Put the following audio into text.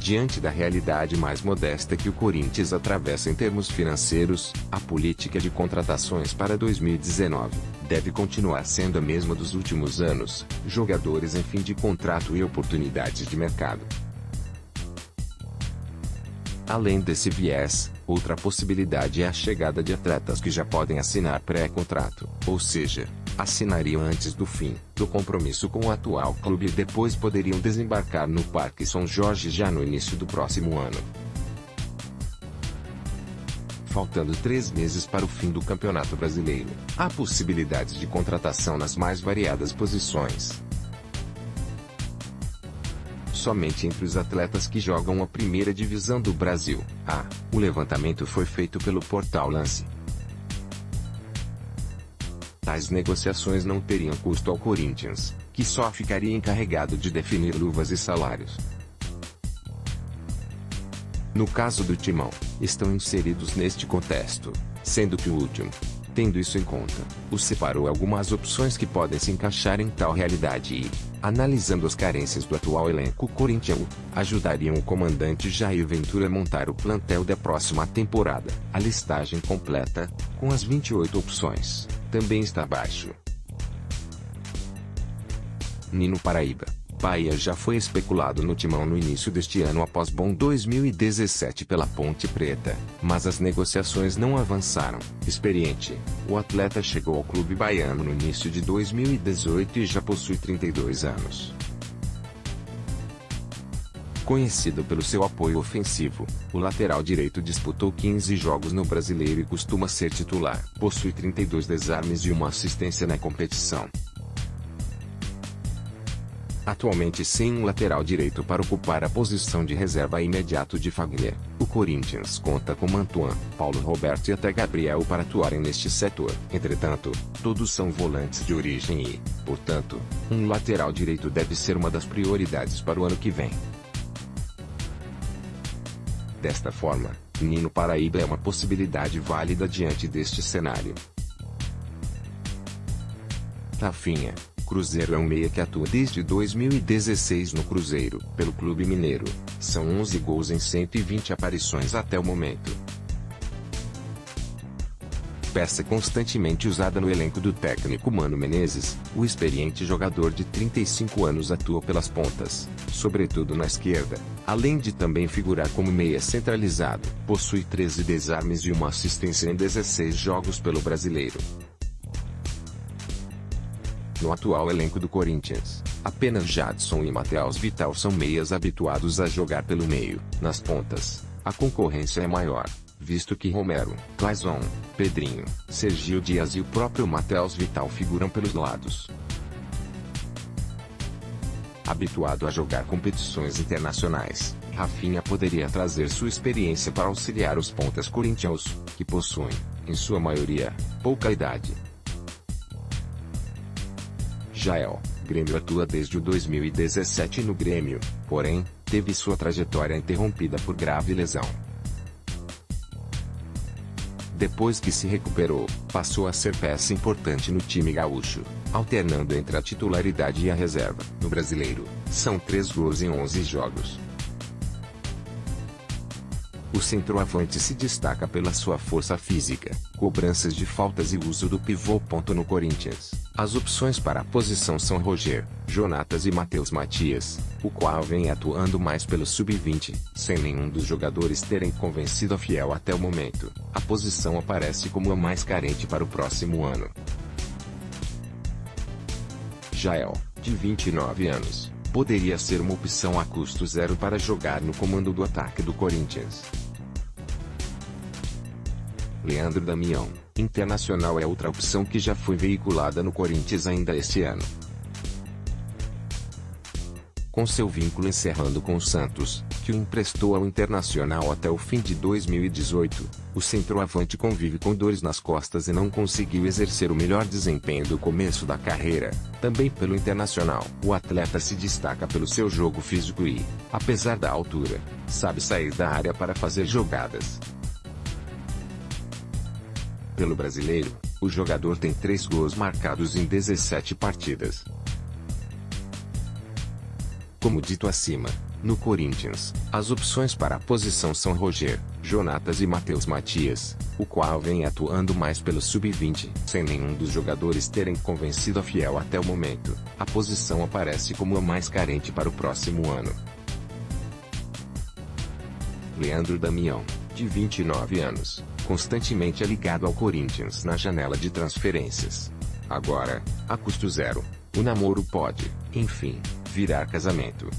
Diante da realidade mais modesta que o Corinthians atravessa em termos financeiros, a política de contratações para 2019 deve continuar sendo a mesma dos últimos anos: jogadores em fim de contrato e oportunidades de mercado. Além desse viés, outra possibilidade é a chegada de atletas que já podem assinar pré-contrato, ou seja, assinariam antes do fim do compromisso com o atual clube e depois poderiam desembarcar no Parque São Jorge já no início do próximo ano. Faltando 3 meses para o fim do Campeonato Brasileiro, há possibilidades de contratação nas mais variadas posições. Somente entre os atletas que jogam a primeira divisão do Brasil. O levantamento foi feito pelo portal Lance. Tais negociações não teriam custo ao Corinthians, que só ficaria encarregado de definir luvas e salários. No caso do Timão, estão inseridos neste contexto, sendo que o último, tendo isso em conta, os separou algumas opções que podem se encaixar em tal realidade e, analisando as carências do atual elenco corintiano, ajudariam o comandante Jair Ventura a montar o plantel da próxima temporada. A listagem completa, com as 28 opções, também está abaixo. Nino Paraíba. Bahia já foi especulado no Timão no início deste ano após bom 2017 pela Ponte Preta, mas as negociações não avançaram. Experiente, o atleta chegou ao clube baiano no início de 2018 e já possui 32 anos. Conhecido pelo seu apoio ofensivo, o lateral direito disputou 15 jogos no Brasileiro e costuma ser titular. Possui 32 desarmes e uma assistência na competição. Atualmente sem um lateral direito para ocupar a posição de reserva imediato de Fagner, o Corinthians conta com Mantuan, Paulo Roberto e até Gabriel para atuarem neste setor. Entretanto, todos são volantes de origem e, portanto, um lateral direito deve ser uma das prioridades para o ano que vem. Desta forma, Nino Paraíba é uma possibilidade válida diante deste cenário. Rafinha. Cruzeiro é um meia que atua desde 2016 no Cruzeiro, pelo Clube Mineiro. São 11 gols em 120 aparições até o momento. Peça constantemente usada no elenco do técnico Mano Menezes, o experiente jogador de 35 anos atua pelas pontas, sobretudo na esquerda, além de também figurar como meia centralizado. Possui 13 desarmes e uma assistência em 16 jogos pelo Brasileiro. No atual elenco do Corinthians, apenas Jadson e Matheus Vital são meias habituados a jogar pelo meio. Nas pontas, a concorrência é maior, visto que Romero, Clayson, Pedrinho, Sergio Dias e o próprio Matheus Vital figuram pelos lados. Habituado a jogar competições internacionais, Rafinha poderia trazer sua experiência para auxiliar os pontas corintianos, que possuem, em sua maioria, pouca idade. Jael, Grêmio atua desde o 2017 no Grêmio, porém, teve sua trajetória interrompida por grave lesão. Depois que se recuperou, passou a ser peça importante no time gaúcho, alternando entre a titularidade e a reserva. No Brasileiro, são 3 gols em 11 jogos. O centroavante se destaca pela sua força física, cobranças de faltas e uso do pivô. No Corinthians, as opções para a posição são Roger, Jonatas e Matheus Matias, o qual vem atuando mais pelo sub-20, sem nenhum dos jogadores terem convencido a Fiel até o momento. A posição aparece como a mais carente para o próximo ano. Jael, de 29 anos, poderia ser uma opção a custo zero para jogar no comando do ataque do Corinthians. Leandro Damião, internacional, é outra opção que já foi veiculada no Corinthians ainda este ano. Com seu vínculo encerrando com o Santos, que o emprestou ao Internacional até o fim de 2018, o centroavante convive com dores nas costas e não conseguiu exercer o melhor desempenho do começo da carreira. Também pelo Internacional, o atleta se destaca pelo seu jogo físico e, apesar da altura, sabe sair da área para fazer jogadas. Pelo Brasileiro, o jogador tem 3 gols marcados em 17 partidas. Como dito acima, no Corinthians, as opções para a posição são Roger, Jonatas e Matheus Matias, o qual vem atuando mais pelo sub-20. Sem nenhum dos jogadores terem convencido a Fiel até o momento, a posição aparece como a mais carente para o próximo ano. Leandro Damião, de 29 anos, constantemente é ligado ao Corinthians na janela de transferências. Agora, a custo zero, o namoro pode, enfim, virar casamento.